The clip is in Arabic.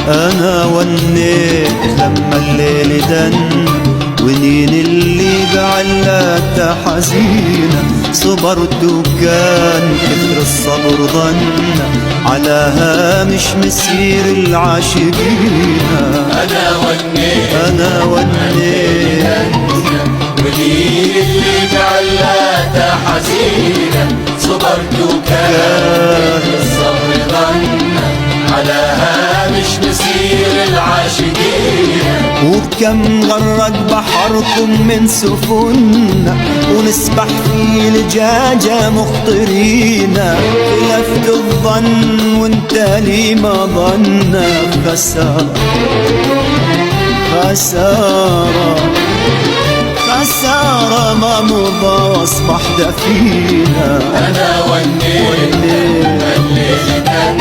أنا ونيت لما الليل دن، ونين اللي بعلقتها حزينة. صبرت وكان كثر الصبر ظن على هامش مسير العاشقين. أنا ونيت ونين اللي بعلقتها حزينة. صبرت وكان الصبر ظن على هامش مسير العاشقين. وكم غرق بحركم من سفن، ونسبح في لجاجة مخطرين. خلفت الظن وانت لي ما ظن، خسارة خسارة خسارة ما مضى واصبح دفينا. أنا ونيت الليل دن،